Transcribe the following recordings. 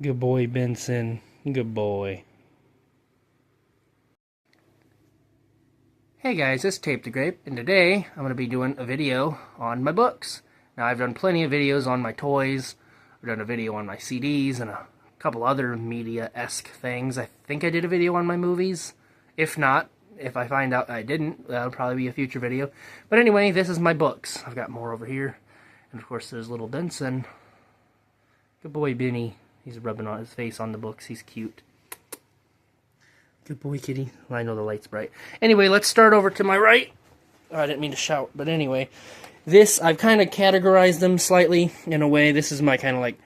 Good boy, Benson. Good boy. Hey guys, it's Tape the Grape, and today I'm going to be doing a video on my books. Now, I've done plenty of videos on my toys. I've done a video on my CDs and a couple other media-esque things. I think I did a video on my movies. If not, if I find out I didn't, that'll probably be a future video. But anyway, this is my books. I've got more over here. And of course, there's little Benson. Good boy, Benny. He's rubbing on his face on the books. He's cute. Good boy, kitty. Well, I know the light's bright. Anyway, let's start over to my right. Oh, I didn't mean to shout, but anyway. This, I've kind of categorized them slightly, in a way. This is my kind of like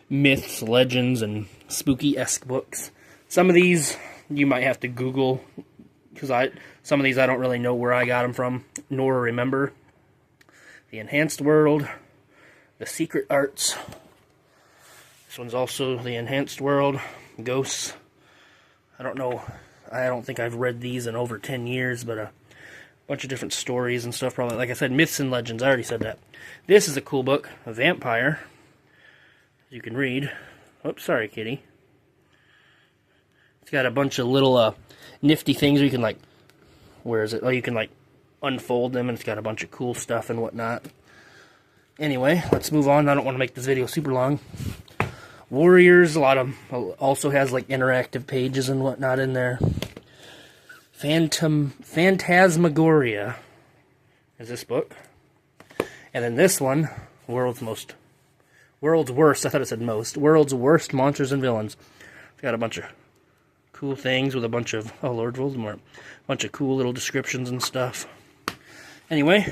myths, legends, and spooky-esque books. Some of these, you might have to Google, because some of these I don't really know where I got them from, nor remember. The Enhanced World, The Secret Arts. This one's also The Enhanced World, Ghosts. I don't know. I don't think I've read these in over 10 years, but a bunch of different stories and stuff. Probably, like I said, myths and legends. I already said that. This is a cool book, A Vampire. You can read. Oops, sorry, kitty. It's got a bunch of little nifty things where you can, like, where is it? Oh, you can, like, unfold them, and it's got a bunch of cool stuff and whatnot. Anyway, let's move on. I don't want to make this video super long. Warriors, a lot of also has like interactive pages and whatnot in there. Phantasmagoria is this book. And then this one, World's Worst, I thought it said most. World's Worst Monsters and Villains. It's got a bunch of cool things with a bunch of, oh Lord Voldemort, a bunch of cool little descriptions and stuff. Anyway,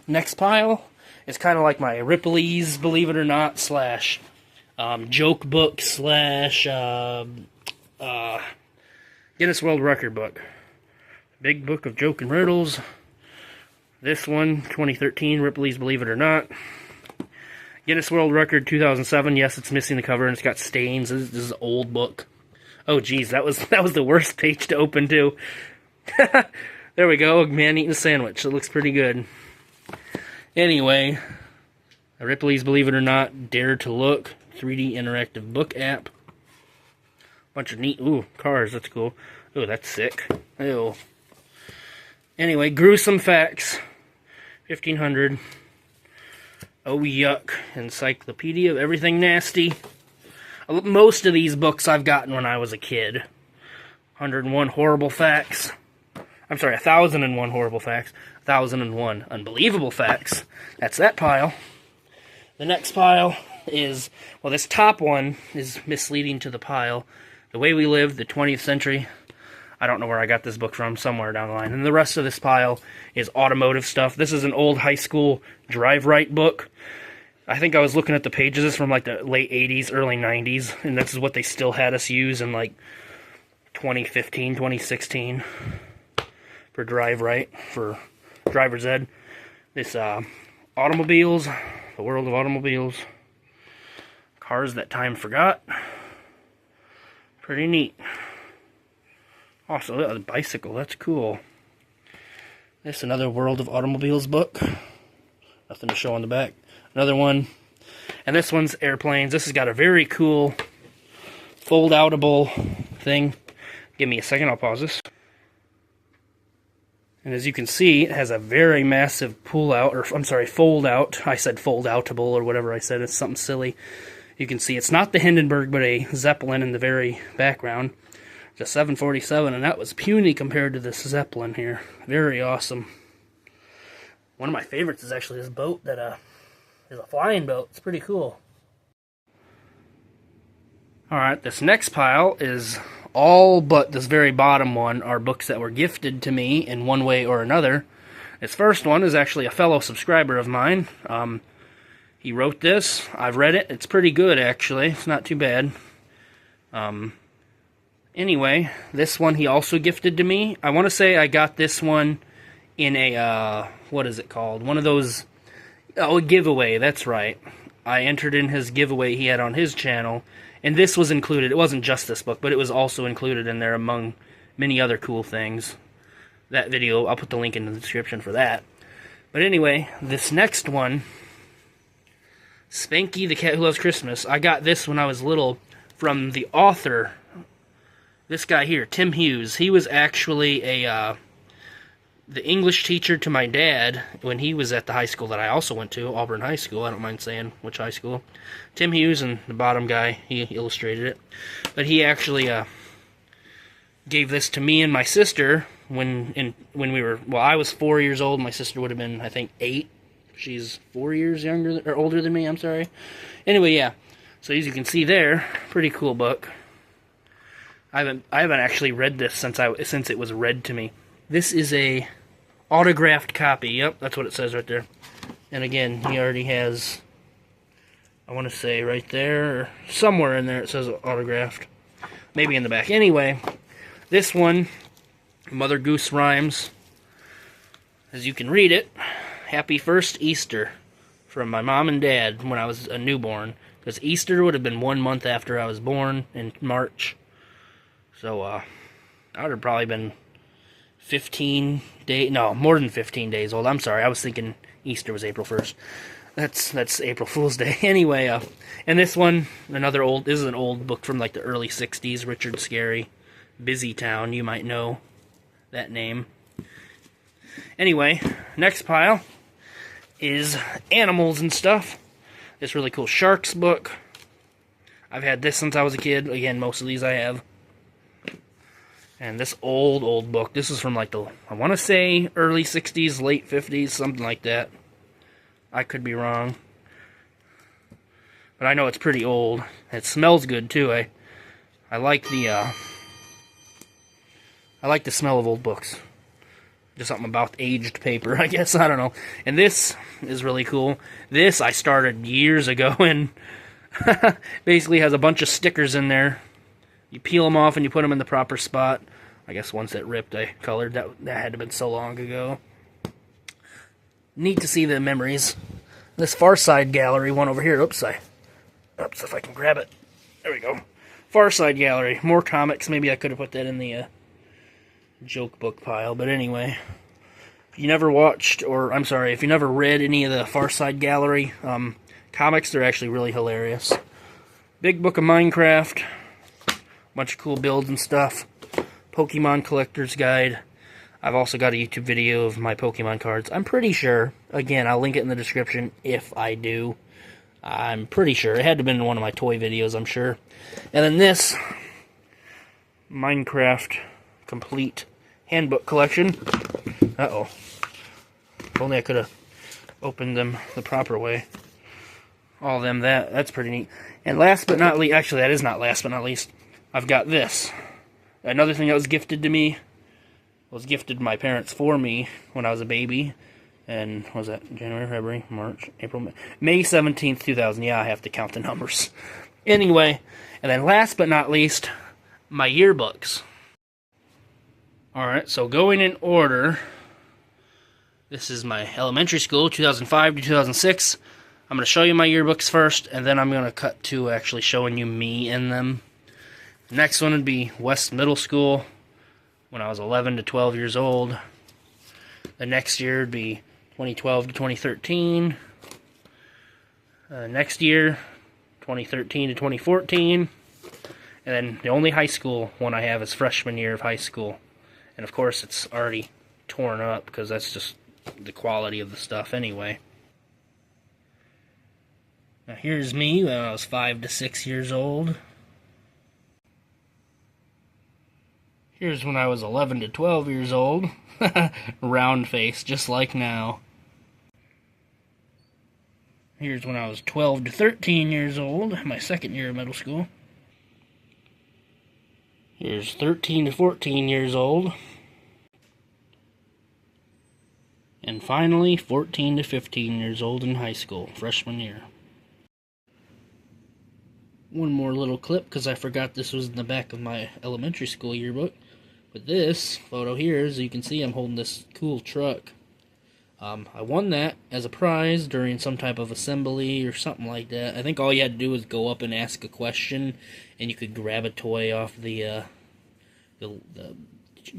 next pile is kind of like my Ripley's, believe it or not, slash joke book slash Guinness World Record book. Big book of joke and riddles. This one, 2013, Ripley's Believe It or Not. Guinness World Record 2007. Yes, it's missing the cover and it's got stains. This is an old book. Oh geez, that was the worst page to open too. There we go, a man eating a sandwich. It looks pretty good. Anyway, Ripley's Believe It or Not, Dare to Look, 3D interactive book app. Bunch of neat, ooh, cars, that's cool. Ooh, that's sick. Ew. Anyway, Gruesome Facts, 1500. Oh, yuck. Encyclopedia of Everything Nasty. Most of these books I've gotten when I was a kid. 101 Horrible Facts. I'm sorry, 1001 Horrible Facts. 1001 Unbelievable Facts. That's that pile. The next pile is, well, this top one is misleading to the pile. The Way We Lived, the 20th Century. I don't know where I got this book from, somewhere down the line. And the rest of this pile is automotive stuff. This is an old high school drive right book. I think I was looking at the pages from like the late 80s, early 90s, and this is what they still had us use in like 2015, 2016 for drive right, for driver's ed. This automobiles, the world of automobiles. Cars That Time Forgot. Pretty neat. Also, a bicycle. That's cool. This is another World of Automobiles book. Nothing to show on the back. Another one. And this one's airplanes. This has got a very cool fold-outable thing. Give me a second. I'll pause this. And as you can see, it has a very massive pull-out, or I'm sorry, fold-out. I said fold-outable or whatever I said. It's something silly. You can see it's not the Hindenburg, but a Zeppelin in the very background. It's a 747, and that was puny compared to this Zeppelin here. Very awesome. One of my favorites is actually this boat that is a flying boat. It's pretty cool. Alright, this next pile is all but this very bottom one are books that were gifted to me in one way or another. This first one is actually a fellow subscriber of mine. He wrote this. I've read it. It's pretty good, actually. It's not too bad. Anyway, this one he also gifted to me. I want to say I got this one in a, what is it called? One of those, oh, a giveaway. That's right. I entered in his giveaway he had on his channel, and this was included. It wasn't just this book, but it was also included in there among many other cool things. That video, I'll put the link in the description for that. But anyway, this next one, Spanky the Cat Who Loves Christmas. I got this when I was little from the author. This guy here, Tim Hughes. He was actually the English teacher to my dad when he was at the high school that I also went to, Auburn High School. I don't mind saying which high school. Tim Hughes, and the bottom guy, he illustrated it. But he actually gave this to me and my sister when we were, well, I was 4 years old. My sister would have been, I think, 8. She's 4 years younger or older than me. I'm sorry. Anyway, yeah. So as you can see there, pretty cool book. I haven't actually read this since it was read to me. This is a autographed copy. Yep, that's what it says right there. And again, he already has, I want to say right there, or somewhere in there it says autographed. Maybe in the back. Anyway, this one, Mother Goose Rhymes. As you can read it, Happy First Easter from my mom and dad when I was a newborn. Because Easter would have been 1 month after I was born in March. So, I would have probably been 15 days, no, more than 15 days old. I'm sorry, I was thinking Easter was April 1st. That's April Fool's Day. Anyway, and this one, this is an old book from like the early 60s, Richard Scarry, Busy Town, you might know that name. Anyway, next pile is animals and stuff. This really cool Sharks book. I've had this since I was a kid. Again, most of these I have. And this old book. This is from like the, I want to say early 60s, late 50s, something like that. I could be wrong. But I know it's pretty old. It smells good too. I like the smell of old books. Just something about aged paper, I guess. I don't know. And this is really cool. This I started years ago, and basically has a bunch of stickers in there. You peel them off and you put them in the proper spot. I guess once it ripped, I colored. That had to have been so long ago. Neat to see the memories. This Far Side Gallery one over here. Oops, if I can grab it. There we go. Far Side Gallery. More comics. Maybe I could have put that in the joke book pile, but anyway, if you never watched, or I'm sorry, if you never read any of the Far Side Gallery comics, they're actually really hilarious. Big book of Minecraft, bunch of cool builds and stuff. Pokemon Collector's Guide. I've also got a YouTube video of my Pokemon cards. I'm pretty sure, again, I'll link it in the description if I do. I'm pretty sure. It had to have been in one of my toy videos, I'm sure. And then this Minecraft Complete Handbook Collection. Uh-oh. If only I could have opened them the proper way. All of them, that's pretty neat. And last but not least, actually that is not last but not least, I've got this. Another thing that was gifted to me, was gifted to my parents for me when I was a baby. And what was that? January, February, March, April, May 17th, 2000. Yeah, I have to count the numbers. Anyway, and then last but not least, my yearbooks. Alright, so going in order, this is my elementary school, 2005 to 2006. I'm going to show you my yearbooks first, and then I'm going to cut to actually showing you me in them. The next one would be West Middle School, when I was 11 to 12 years old. The next year would be 2012 to 2013. Next year, 2013 to 2014. And then the only high school one I have is freshman year of high school. And of course it's already torn up because that's just the quality of the stuff anyway. Now here's me when I was 5 to 6 years old. Here's when I was 11 to 12 years old. Round face, just like now. Here's when I was 12 to 13 years old, my second year of middle school. Here's 13 to 14 years old. And finally, 14 to 15 years old in high school, freshman year. One more little clip, because I forgot this was in the back of my elementary school yearbook. But this photo here, as you can see, I'm holding this cool truck. I won that as a prize during some type of assembly or something like that. I think all you had to do was go up and ask a question, and you could grab a toy off the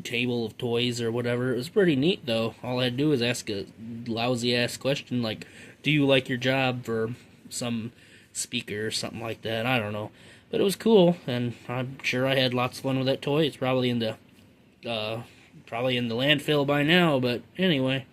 table of toys or whatever. It was pretty neat, though. All I had to do was ask a lousy-ass question, like, do you like your job, for some speaker or something like that. I don't know. But it was cool, and I'm sure I had lots of fun with that toy. It's probably in the landfill by now, but anyway.